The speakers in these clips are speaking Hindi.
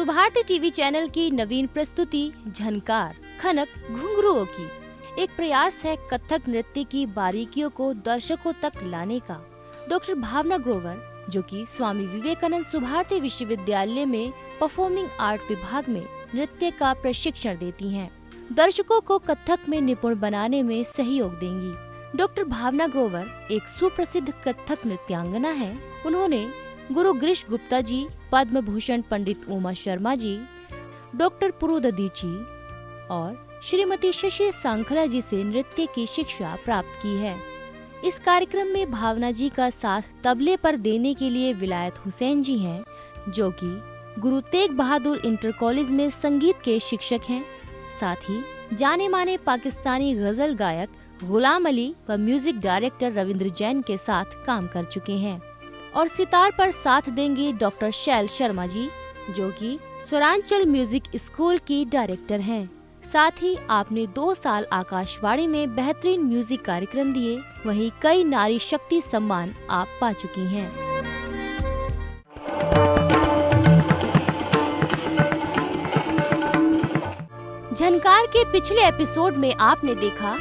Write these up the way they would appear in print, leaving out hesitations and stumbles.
सुभारती टीवी चैनल की नवीन प्रस्तुति झनकार खनक घुंघरुओं की एक प्रयास है कथक नृत्य की बारीकियों को दर्शकों तक लाने का। डॉक्टर भावना ग्रोवर, जो कि स्वामी विवेकानंद सुभारती विश्वविद्यालय में परफॉर्मिंग आर्ट विभाग में नृत्य का प्रशिक्षण देती हैं, दर्शकों को कथक में निपुण बनाने में सहयोग देंगी। डॉक्टर भावना ग्रोवर एक सुप्रसिद्ध कथक नृत्यांगना है। उन्होंने गुरु गिरीश गुप्ता जी, पद्म भूषण पंडित उमा शर्मा जी, डॉक्टर पुरुददी जी और श्रीमती शशि सांखला जी से नृत्य की शिक्षा प्राप्त की है। इस कार्यक्रम में भावना जी का साथ तबले पर देने के लिए विलायत हुसैन जी हैं, जो कि गुरु तेग बहादुर इंटर कॉलेज में संगीत के शिक्षक हैं। साथ ही जाने माने पाकिस्तानी गजल गायक गुलाम अली व म्यूजिक डायरेक्टर रविंद्र जैन के साथ काम कर चुके हैं। और सितार पर साथ देंगे डॉक्टर शैल शर्मा जी, जो कि स्वरांचल म्यूजिक स्कूल की डायरेक्टर हैं। साथ ही आपने 2 साल आकाशवाणी में बेहतरीन म्यूजिक कार्यक्रम दिए, वहीं कई नारी शक्ति सम्मान आप पा चुकी हैं। झनकार के पिछले एपिसोड में आपने देखा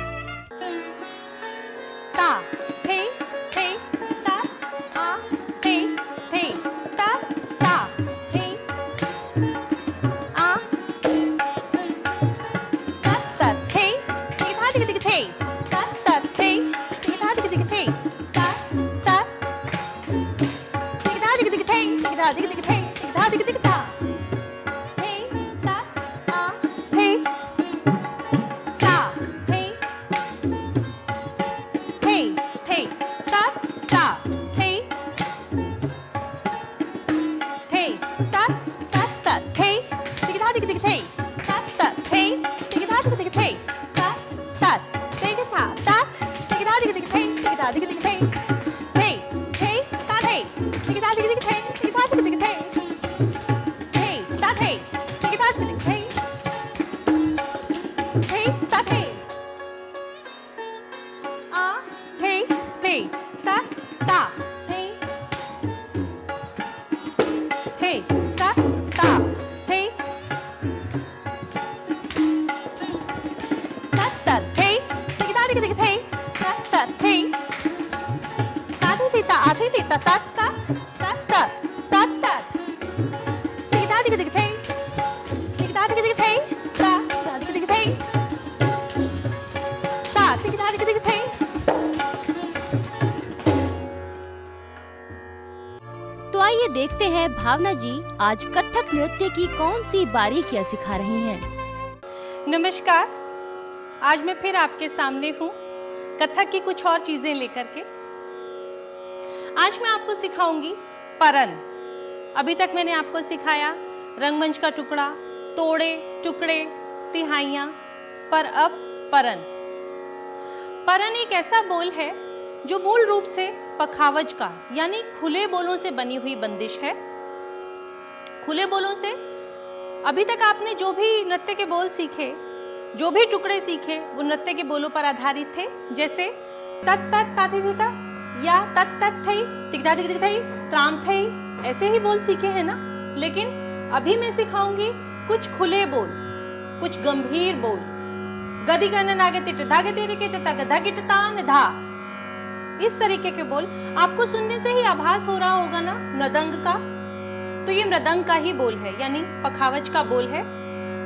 तो आइए देखते हैं भावना जी आज कथक नृत्य की कौन सी बारीकियां सिखा रही हैं। नमस्कार, आज मैं फिर आपके सामने हूँ कथक की कुछ और चीजें लेकर के। आज मैं आपको सिखाऊंगी परन। अभी तक मैंने आपको सिखाया रंगमंच का टुकड़ा, तोड़े, टुकड़े, तिहाइयाँ, पर अब परन। परन एक ऐसा बोल है जो मूल रूप से पखावज का यानी खुले बोलों से बनी हुई बंदिश है। खुले बोलों से अभी तक आपने जो भी नृत्य के बोल सीखे, जो भी टुकड़े सीखे, वो नृत्य के बोलों पर आधारित थे। जैसे तत तत ताथी थीता या तत तत थई तिकदा तिक थई त्राम थई, ऐसे ही बोल सीखे हैं ना। लेकिन अभी मैं सिखाऊंगी कुछ खुले बोल, कुछ गंभीर बोल। गदी गन नागे तिट धागे तेरे के ता गधा किट तान धा, इस तरीके के बोल आपको सुनने से ही आभास हो रहा होगा ना मृदंग का। तो ये मृदंग का ही बोल है, यानी पखावज का बोल है।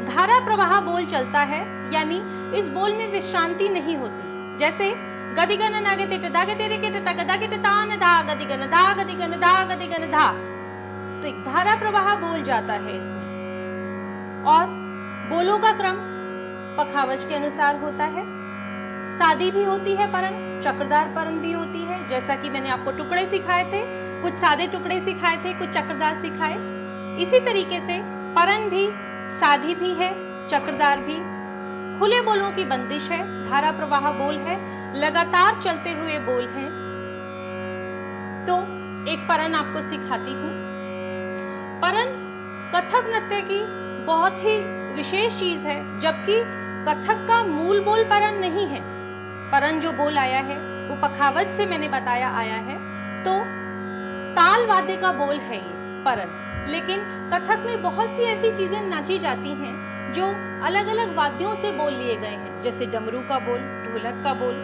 धारा प्रवाह बोल चलता है, यानी इस बोल में विश्रांति नहीं होती। जैसे गदिगन नागे तिट धागे तेरे के ता गधा किट तान धा, गदिगन धा गदिगन धा गदिगन धा। तो एक धारा प्रवाह बोल जाता है इसमें। और बोलों का क्रम पखावज के अनुसार होता है। सादी भी होती है परन, चक्रदार परन भी होती है। जैसा कि मैंने आपको टुकड़े सिखाए थे, कुछ सादे टुकड़े सिखाए थे, कुछ चक्रदार सिखाए। इसी तरीके से परन भी सादी भी है, चक्रदार भी। खुले बोलों की बंदिश है, धारा प्रवाह बोल है, लगातार चलते हुए बोल हैं। तो एक परन आपको सिखाती हूँ। परन कथक नृत्य की बहुत ही विशेष चीज है, जबकि कथक का मूल बोल परन नहीं है। परन जो बोल आया है वो पखावज से मैंने बताया आया है। तो ताल वाद्य का बोल है ये परन, लेकिन कथक में बहुत सी ऐसी चीजें नाची जाती हैं जो अलग अलग वाद्यों से बोल लिए गए हैं, जैसे डमरू का बोल, ढोलक का बोल,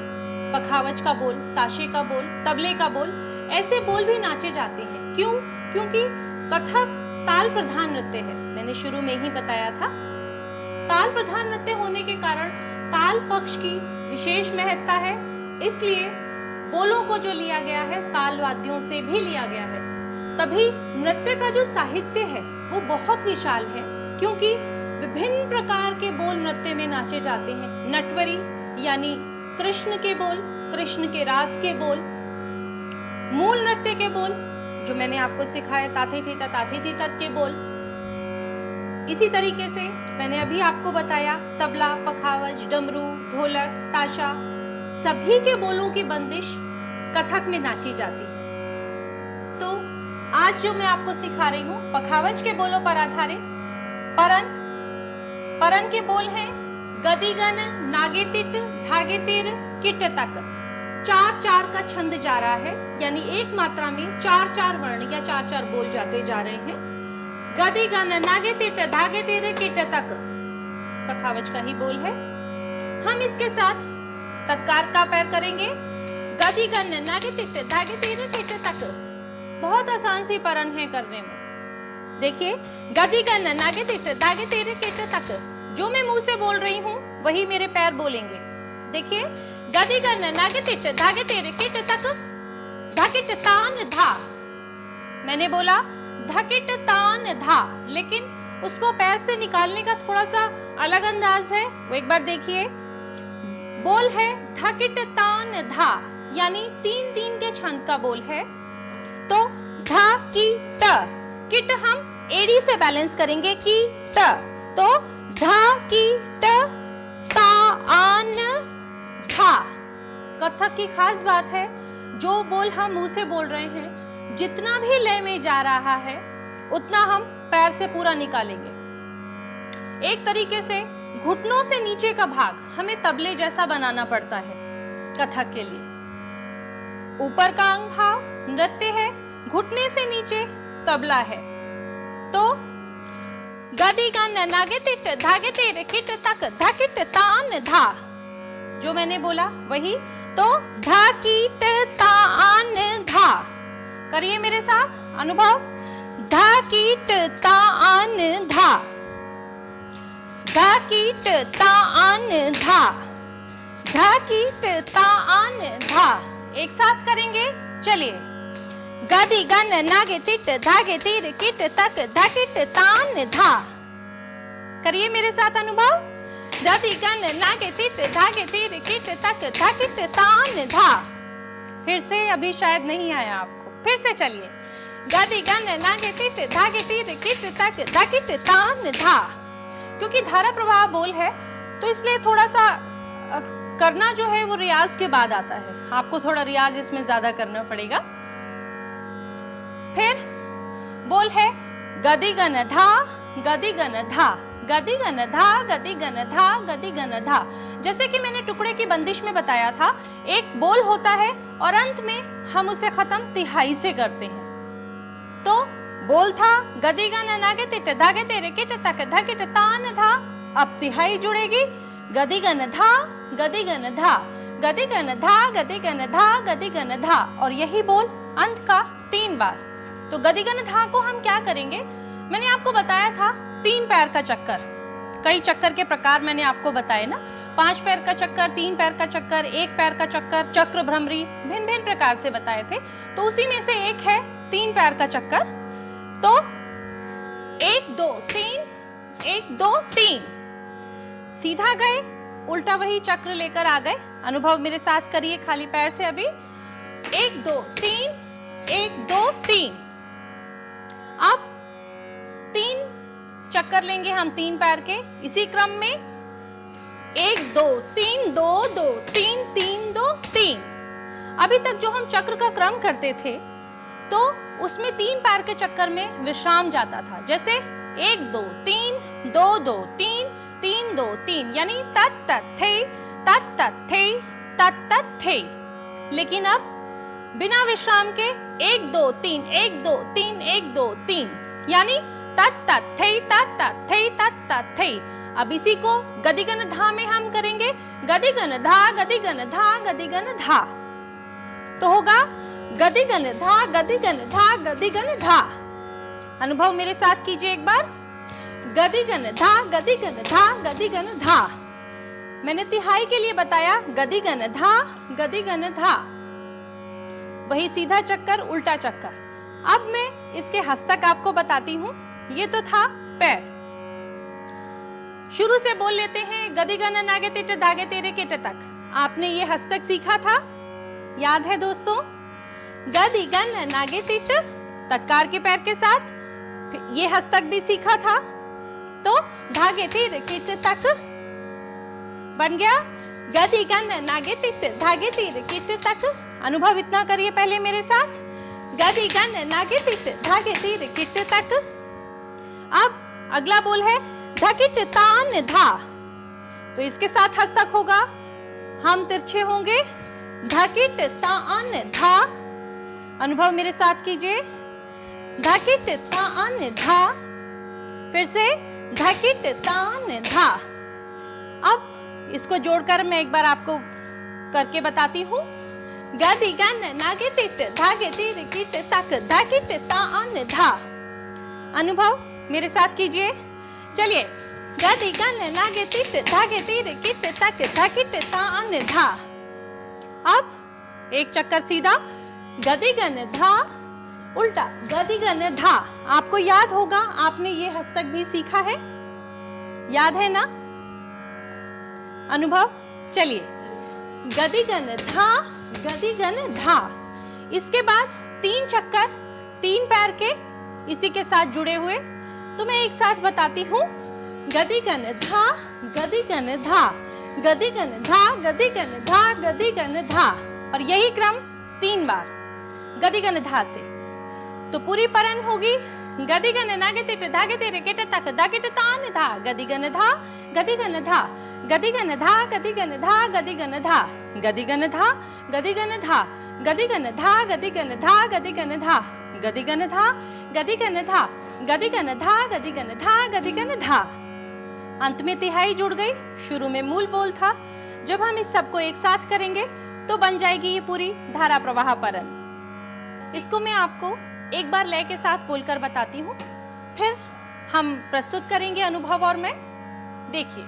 पखावज का बोल, ताशे का बोल, तबले का बोल, ऐसे बोल भी नाचे जाते हैं। क्यों? क्योंकि कथक ताल प्रधान नृत्य है। मैंने शुरू में ही बताया था, ताल प्रधान नृत्य होने के कारण ताल पक्ष की विशेष महत्ता है, इसलिए बोलों को जो लिया गया है ताल वाद्यों से भी लिया गया है। तभी नृत्य का जो साहित्य है वो बहुत विशाल है, क्योंकि विभिन्न प्रकार के बोल नृत्य में नाचे जाते हैं। नटवरी यानी कृष्ण के बोल, कृष्ण के रास के बोल, मूल नृत्य के बोल जो मैंने आपको सिखाया ताथे थी तत् के बोल। इसी तरीके से मैंने अभी आपको बताया तबला, पखावज, डमरू, ढोलक, ताशा, सभी के बोलों की बंदिश कथक में नाची जाती है। तो आज जो मैं आपको सिखा रही हूँ पखावज के बोलों पर आधारित परन। परन के बोल हैं गदिगन, नागेतिट, धागेतिर, किट तक। 4-4 का छंद जा रहा है, यानी एक मात्रा में 4-4 वर्ण या 4-4 बोल जाते जा रहे हैं। गदिगन, नागेतिट, धागेतिर, किट तक पखावज का ही बोल है। हम इसके साथ तत्कार का पैर करेंगे। गदिगन, नागेतिट, धागेतिर, किट तक। बहुत आसान सी परन है करने में। देखिए, गदिगन, नागेतिट, धागेतिर, किट तक। जो मैं मुंह से बोल रही हूँ वही मेरे पैर बोलेंगे। देखिए, गदिगन, नागेतिट, धागेतिर, किट तक। धकिट तान धा। मैंने बोला धकिट तान धा, लेकिन उसको पैर से निकालने का थोड़ा सा अलग अंदाज है, वो एक बार देखिए। बोल है धकिट तान धा, यानी 3-3 के छंद का बोल है। तो धा की त, किट हम एड़ी से बैलेंस करेंगे की त। तो धा की त, ता आन धा। कथक की खास बात है, जो बोल हम मुंह से बोल रहे हैं, जितना भी लय में जा रहा है उतना हम पैर से पूरा निकालेंगे। एक तरीके से घुटनों से नीचे का भाग हमें तबले जैसा बनाना पड़ता है कथक के लिए। ऊपर का अंग भाव नृत्य है, घुटने से नीचे तबला है। तो गदिगन, नागेतिट, धागेतिर, किट तक। धकिट तान धा, जो मैंने बोला वही। तो धकिट तान धा, करिए मेरे साथ अनुभव। धकिट तान धा, धकिट तान धा, धकिट तान धा। एक साथ करेंगे, चलिए। गदिगन, नागेतिट, धागेतिर, किट तक। धकिट तान धा, करिए मेरे साथ अनुभव। गदिगन, नागेतिट, धागेतिर, किट तक। धकिट तान धा। फिर से, अभी शायद नहीं आया आपको, फिर से चलिए। गदिगन, नागेतिट, धागेतिर, किट तक। धकिट तान धा। क्योंकि धारा प्रवाह बोल है तो इसलिए थोड़ा सा करना जो है वो रियाज के बाद आता है। आपको थोड़ा रियाज इसमें ज्यादा करना पड़ेगा। फिर बोल है गदिगन धा, गदिगन धा, गदिगन धा, गदिगन धा, गदिगन धा। जैसे कि मैंने टुकड़े की बंदिश में बताया था, एक बोल होता है और अंत में हम उसे खत्म तिहाई से करते हैं। तो बोल था गदिगन, नागेतिट, धागेतिर, किट तक। धकिट तान धा, अब तिहाई जुड़ेगी। गदिगन धा, गदिगन धा, गदिगन धा, गदिगन धा, गदिगन धा। और यही बोल अंत का 3 बार। तो गदिगन धा को हम क्या करेंगे, मैंने आपको बताया था 3 पैर का चक्कर। कई चक्कर के प्रकार मैंने आपको बताए ना, 5 पैर का चक्कर, 3 पैर का चक्कर, 1 पैर का चक्कर, चक्र भ्रमरी, भिन्न भिन्न प्रकार से बताए थे। तो उसी में से एक है 3 पैर का चक्कर। तो 1 2 3, 1 2 3, सीधा गए, उल्टा वही चक्र लेकर आ गए। अनुभव मेरे साथ करिए खाली पैर से अभी। 1 2 3, 1 2 3। अब 3 चक्कर लेंगे हम 3 पैर के, इसी क्रम में 1 2 3, 2 2 3, 3 2 3। अभी तक जो हम चक्र का क्रम करते थे तो उसमें 3 पैर के चक्कर में विश्राम जाता था। जैसे 1 2 3, 2 2 3, 3 2 3, यानी तत् तत् थे, तत् तत् थे, तत् तत् थे। लेकिन अब बिना विश्राम के 1 2 3, 1 2 3, 1 2 3, यानी तत तत थे तत तत थे तत तत थे। अब इसी को गदिगन धा में हम करेंगे, गदिगन धा गदिगन धा गदिगन धा। तो होगा गदिगन धा गदिगन धा गदिगन धा। अनुभव मेरे साथ कीजिए एक बार, गदिगन धा गदिगन धा गदिगन धा। मैंने तिहाई के लिए बताया गदिगन धा गदिगन धा, वही सीधा चक्कर उल्टा चक्कर। अब मैं इसके हस्तक आपको बताती हूं। ये तो था पैर, शुरू से बोल लेते हैं गदिगन नागे तिट धागे तेरे किट तक। आपने ये हस्तक सीखा था, याद है दोस्तों? गदिगन नागे तिट तत्कार के पैर के साथ ये हस्तक भी सीखा था। तो धागे तेरे किट तक बन गया गदिगन नागे तिट धागे तेरे किट तक। अनुभव इतना करिए पहले मेरे साथ, गदिगन नागे तिट धागे तेरे किट तक। अब अगला बोल है धकिट तान धा, तो इसके साथ हस्तक होगा, हम तिरछे होंगे, धकिट तान धा। अनुभव मेरे साथ कीजिए, धकिट तान धा, फिर से धकिट तान धा। अब इसको जोड़कर मैं एक बार आपको करके बताती हूँ। गदिगन नागे तिट धागे तेरे किट तक धकिट तान धा। अनुभव मेरे साथ कीजिए, चलिए, गदिगन नागे तिट धागे तेरे किट तक धकिट तान धा। अब एक चक्कर सीधा, गदिगन धा उल्टा गदिगन धा। आपको याद होगा, आपने ये हस्तक भी सीखा है, याद है ना? अनुभव, चलिए, गदिगन धा गदिगन धा। इसके बाद 3 चक्कर 3 पैर के इसी के साथ जुड़े हुए, तो मैं एक साथ बताती हूँ। गदिगन धा गदिगन धा गदिगन धा गदिगन धा गदिगन धा, और यही क्रम 3 बार गदिगन धा से। तो पूरी परन होगी गदिगन नागे तिट धागे तेरे किट तक धागिट तान धा गदिगन धा गदिगन धा गदिगन धा गदिगन धा गदिगन धा गदिगन धा गदिगन धा गदिगन धा गदिगन धा गदिगन धा गदिगन धा गदिगन धा गदिगन धा गदिगन धा गदिगन धा। अंत में तिहाई जुड़ गई, शुरू में मूल बोल था। जब हम इस सबको एक साथ करेंगे तो बन जाएगी ये पूरी धारा प्रवाह परन। इसको मैं आपको एक बार लय के साथ बोलकर बताती हूँ, फिर हम प्रस्तुत करेंगे अनुभव और मैं। देखिए,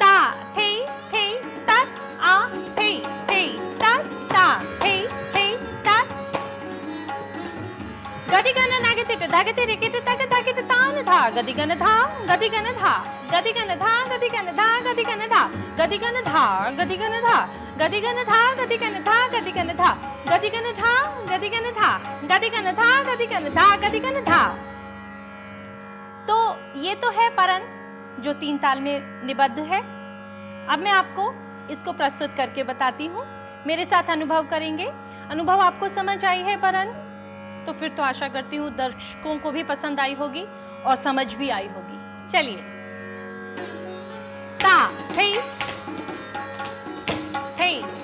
ता थे थे तत आ थे थे तत ता थे थे तत। गदिगन नागे तिट धागे तेरे किट तक धागिट तान धा गदिगन धा गदिगन धा गदिगन धा गदिगन धा गदिगन धा गदिगन धा गदिगन धा गदिगन धा गदिगन धा गदिगन धा गदिगन धा गदिगन धा गदिगन धा गदिगन धा गदिगन धा। तो ये तो है परन जो 3 ताल में निबद्ध है। अब मैं आपको इसको प्रस्तुत करके बताती हूँ, मेरे साथ अनुभव करेंगे। अनुभव आपको समझ आई है परन? तो फिर तो आशा करती हूँ दर्शकों को भी पसंद आई होगी और समझ भी आई होगी। चलिए, ता थे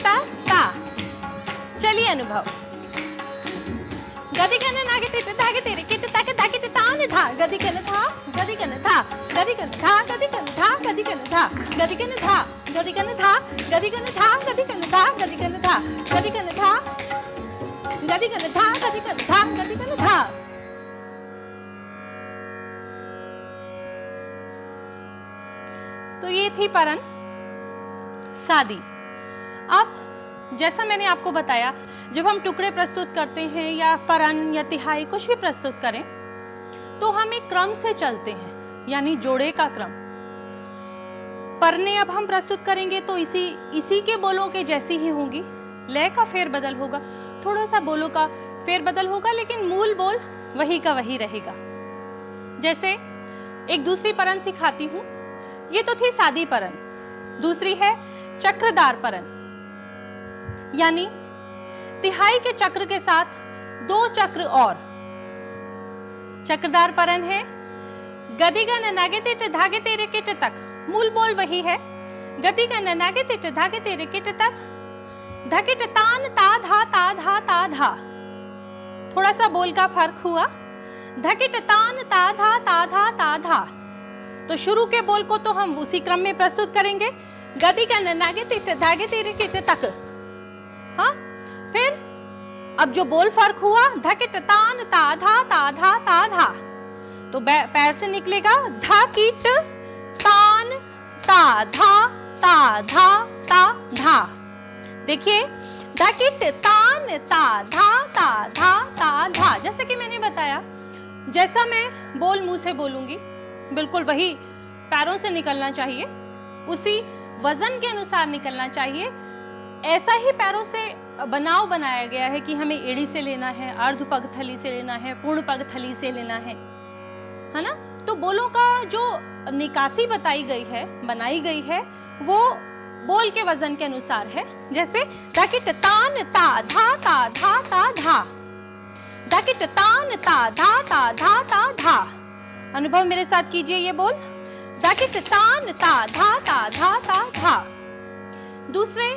ता ता। चलिए अनुभव, गदिगन नागे तिट धागे तेरे किट तक धागिट तान धा गदिगन धा गदिगन धा गदिगन धा गदिगन धा गदिगन धा गदिगन धा गदिगन धा गदिगन धा गदिगन धा गदिगन धा गदिगन धा गदिगन धा गदिगन धा गदिगन धा। तो ये थी परन सादी। अब जैसा मैंने आपको बताया, जब हम टुकड़े प्रस्तुत करते हैं या परन या तिहाई कुछ भी प्रस्तुत करें, तो हम एक क्रम से चलते हैं, यानी जोड़े का क्रम। परने अब हम प्रस्तुत करेंगे तो इसी के बोलों के जैसी ही होंगी। लय का फेरबदल होगा, थोड़ा सा बोलों का फेरबदल होगा, लेकिन मूल बोल वही का वही रहेगा। जैसे एक दूसरी परन सिखाती हूँ। ये तो थी सादी परन, दूसरी है चक्रदार परन, यानी तिहाई के चक्र के साथ 2 चक्र और। चक्रदार परन है गदिगन नागे तिट धागे तेरे किट तक, मूल बोल वही है, गदिगन नागे तिट धागे तेरे किट तक धकिट तान ता धा ता धा ता धा। थोड़ा सा बोल का फर्क हुआ। धकिट तान ता धा ता धा ता धा। तो शुरू के बोल को तो हम उसी क्रम में प्रस्तुत करेंगे, गति गन नागे तिट धागे तेरे किट तक। हाँ, फिर अब जो बोल फर्क हुआ, धकिट तान ता धा ता धा ता धा, तो पैर से निकलेगा धकिट तान ता धा ता धा ता धा। देखिए, धकिट तान ता धा ता धा ता धा। जैसे कि मैंने बताया, जैसा मैं बोल मुंह से बोलूंगी बिल्कुल वही पैरों से निकलना चाहिए, उसी वजन के अनुसार निकलना चाहिए। ऐसा ही पैरों से बनाव बनाया गया है कि हमें एड़ी से लेना है, अर्ध पग थली से लेना है, पूर्ण पग थली से लेना है ना। तो बोलों का जो निकासी बताई गई है, बनाई गई है, वो बोल के वजन के अनुसार है। जैसे धकिट तान ता धा ता धा ता धा, धकिट तान ता धा ता धा ता धा। अनुभव मेरे साथ कीजिए ये बोल, धकिट तान ता धा ता धा ता धा। दूसरे,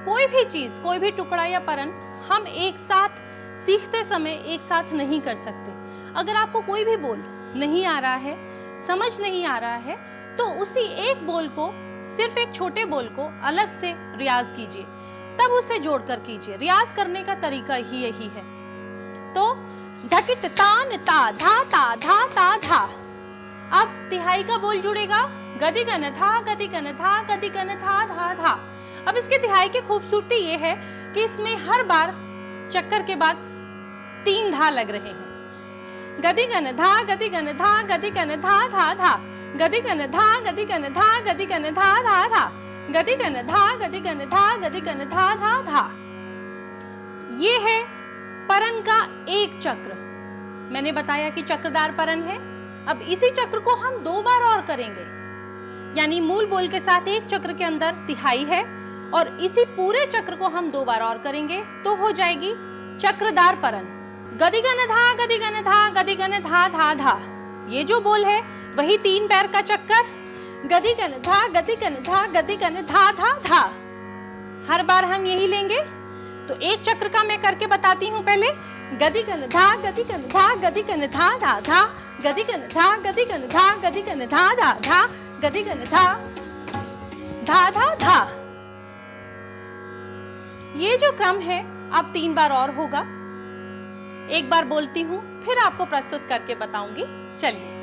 कोई भी चीज, कोई भी टुकड़ा या परन हम एक साथ सीखते समय एक साथ नहीं कर सकते। अगर आपको कोई भी बोल नहीं आ रहा है, समझ नहीं आ रहा है, तो उसी एक बोल को, सिर्फ एक छोटे बोल को अलग से रियाज कीजिए, तब उसे जोड़कर कीजिए। रियाज करने का तरीका ही यही है। तो धकिट तान ता धा ता धा ता धा। अब तिहाई का बोल जुड़ेगा, गदि गन था गदि गन था गदि गन था धा धा। अब इसके तिहाई की खूबसूरती ये है कि इसमें हर बार चक्कर के बाद 3 धा लग रहे हैं। गदि गन धा गदि गन धा गदि गन धा धा धा, गदि गन धा गदि गन धा गदि गन धा धा धा, गदि गन धा गदि गन धा गदि गन धा धा धा। ये है परन का एक चक्र। मैंने बताया कि चक्रदार परन है। अब इसी चक्र को हम 2 बार और करेंगे, यानी मूल बोल के साथ एक चक्र के अंदर तिहाई है और इसी पूरे चक्र को हम 2 बार और करेंगे, तो हो जाएगी चक्रदार परन। गदि गन धा गदि गन धा गदि गन धा धा धा। ये जो बोल है वही 3 पैर का चक्कर, गदि गन धा गदि गन धा गदि गन धा धा धा। हर बार हम यही लेंगे। तो एक चक्र का मैं करके बताती हूँ पहले। गदि गन धा गदि गन धा गदि गन धा धा धा, गदि गन धा गदि गन धा गदि गन धा धा धा, गदि गन धा धा धा धा। ये जो क्रम है अब 3 बार और होगा। एक बार बोलती हूँ, फिर आपको प्रस्तुत करके बताऊंगी। चलिए,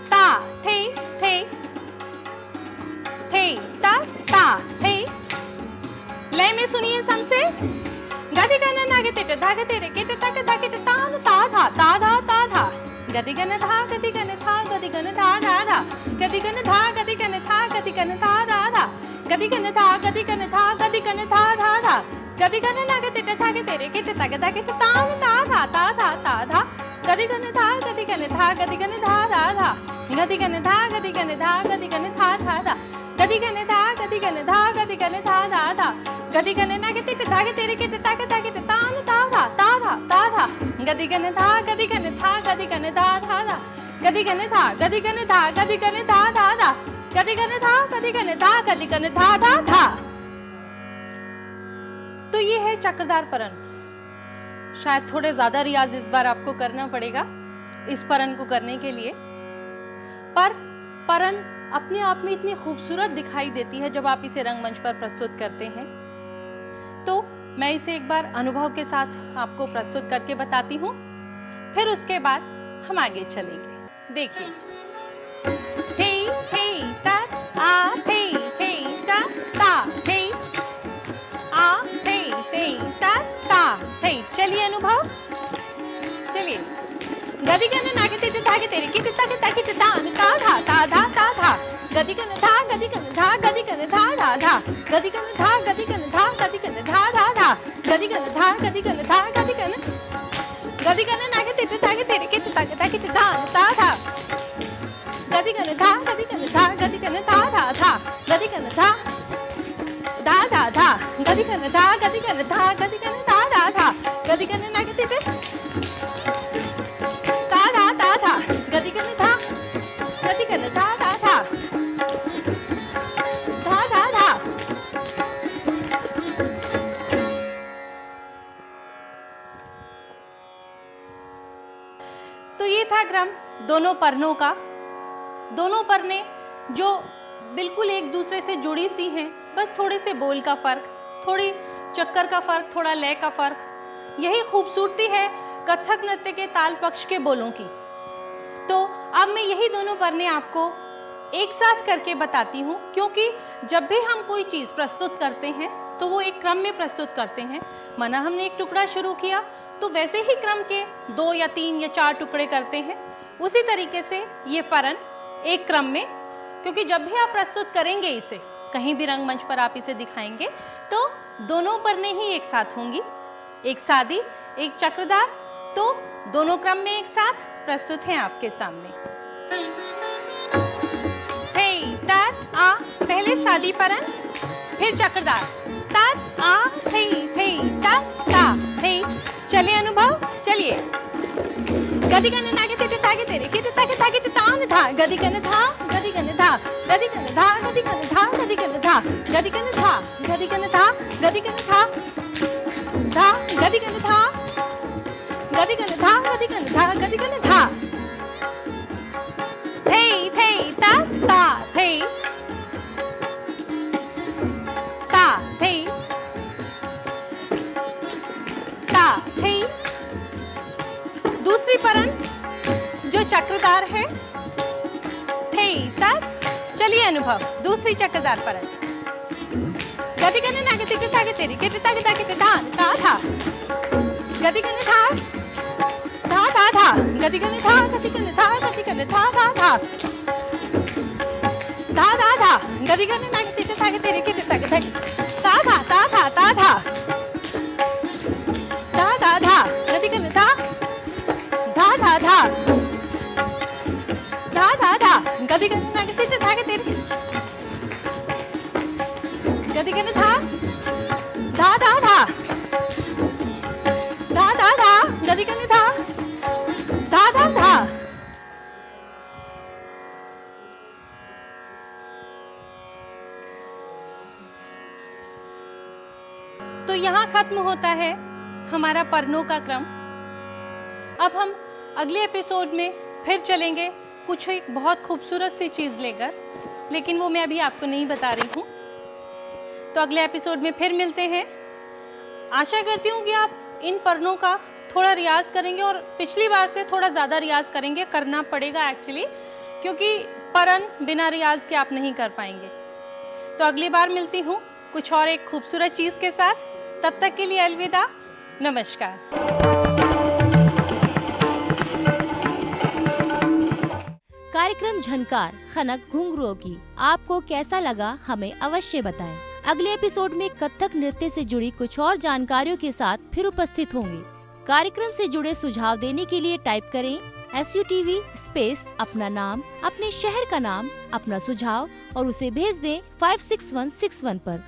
ता थे ता ता थे। लय में सुनिए समसे। गदि गन नागे तिट धागे तेरे किट तक धाकिट तान ता धा ता धा ता धा, गदि गन धा गदि गन था गदि गन धा धा धा, गदि गन धा गदि गन था गदि गन धा धा धा, गदि गन धा गदि गन था गदि गन धा धा धा, गदि गन नागे तिट धागे तेरे किट तक धाकिट तान ता धा ता धा ता धा, गदि गन धा गदि गन था गदि गन धा धा धा, गदि गन धा गदि गन धा गदि गन था धा धा, गदि गन धा गदि गन धा गदि गन था धा धा, गदि गन नागे तिट धागे तेरे किट तक धाकिट तान ता धा ता धा ता धा, गदि गन धा गदि गन था गदि गन धा धा धा, गदि गन धा गदि गन धा गदि गन धा धा धा, गदि गन धा गदि गन धा गदि गन धा धा धा। तो ये है चक्रदार परन। शायद थोड़े ज्यादा रियाज इस बार आपको करना पड़ेगा इस परन को करने के लिए, पर परन अपने आप में इतनी खूबसूरत दिखाई देती है जब आप इसे रंगमंच पर प्रस्तुत करते हैं। तो मैं इसे एक बार अनुभव के साथ आपको प्रस्तुत करके बताती हूँ, फिर उसके बाद हम आगे चलेंगे। देखिए, थे ता आ थे ता ता थे आ थे ता ता थे। चलिए अनुभव, चलिए। गदि गन नागे तिट धागे तेरे किट तक धाकिट तान ता धा ता धा ता धा, गदि गन धा गदि गन धा गदि गन धा धा धा, गदि गन धा गदि गन धा गदि गन धा धा धा, गदि गन धा गदि गन धा गदि गन नागे तिट धागे तेरे किट तक धाकिट तान ता धा, गदि गन धा गदि गन धा गदि गन धा धा धा, गदि गन धा धा धा धा, गदि गन धा गदि गन धा गदि गन धा धा धा, गदि गन नागे तिट ता धा ता धा, गदि गन धा धा धा धा धा धा धा। क्रम दोनों परनों का। दोनों परने जो बिल्कुल एक दूसरे से जुड़ी सी हैं, बस थोड़े से बोल का फर्क, थोड़ी चक्कर का फर्क, थोड़ा लय का फर्क। यही खूबसूरती है कथक नृत्य के ताल पक्ष के बोलों की। तो अब मैं यही दोनों परने आपको एक साथ करके बताती हूँ, क्योंकि जब भी हम कोई चीज़ प्रस्तुत करते हैं तो वो एक क्रम में प्रस्तुत करते हैं। माना हमने एक टुकड़ा शुरू किया तो वैसे ही क्रम के 2 या 3 या 4 टुकड़े करते हैं। उसी तरीके से ये परन एक क्रम में, क्योंकि जब भी आप प्रस्तुत करेंगे इसे, कहीं भी रंगमंच पर आप इसे दिखाएंगे तो दोनों परने ही एक साथ होंगी, एक सादी एक चक्रधार। तो दोनों क्रम में एक साथ प्रस्तुत हैं आपके सामने। थे तात आ, पहले सादी परन, फिर चक्रधार, तात आ थे ता ता थे। चलिए अनुभव, चलिए। गदी कने नागे ते तागे तेरे के तागे तागे ते तान था, गदी कने था, गदी कने था, गदी कने था, गदी कने था, गदी कने था, गदी कने था, गदी कने था, गदी कने था, था गदी कने था, गदी कने था, गदी कने था, गदी कने था। थे ता ता थे, ता थे, ता थे। दूसरी परन जो चक्रधार है, थे ता। चलिए अनुभव, दूसरी चक्रधार परन। गदी कने नागे ते तागे तेरी के तागे तागे ते दान ता था, गदी कने था, था था, गदी कने था, गदी कने था, गदी कने था, था गदी कने नागे ते तागे तेरी के तागे तागे ता था, गदी कने था, था गदी कने नागे ते तागे तेरी, गदी कने था, गदी कने था, था। तो यहाँ खत्म होता है हमारा परनों का क्रम। अब हम अगले एपिसोड में फिर चलेंगे कुछ एक बहुत खूबसूरत सी चीज़ लेकर, लेकिन वो मैं अभी आपको नहीं बता रही हूँ। तो अगले एपिसोड में फिर मिलते हैं। आशा करती हूँ कि आप इन परनों का थोड़ा रियाज करेंगे और पिछली बार से थोड़ा ज़्यादा रियाज करेंगे, करना पड़ेगा एक्चुअली, क्योंकि परन बिना रियाज के आप नहीं कर पाएंगे। तो अगली बार मिलती हूँ कुछ और एक खूबसूरत चीज़ के साथ। तब तक के लिए अलविदा, नमस्कार। कार्यक्रम झनकार खनक घुंघरुओं की आपको कैसा लगा हमें अवश्य बताएं। अगले एपिसोड में कथक नृत्य से जुड़ी कुछ और जानकारियों के साथ फिर उपस्थित होंगे। कार्यक्रम से जुड़े सुझाव देने के लिए टाइप करें SUTV स्पेस अपना नाम, अपने शहर का नाम, अपना सुझाव और उसे भेज दें 56161 पर।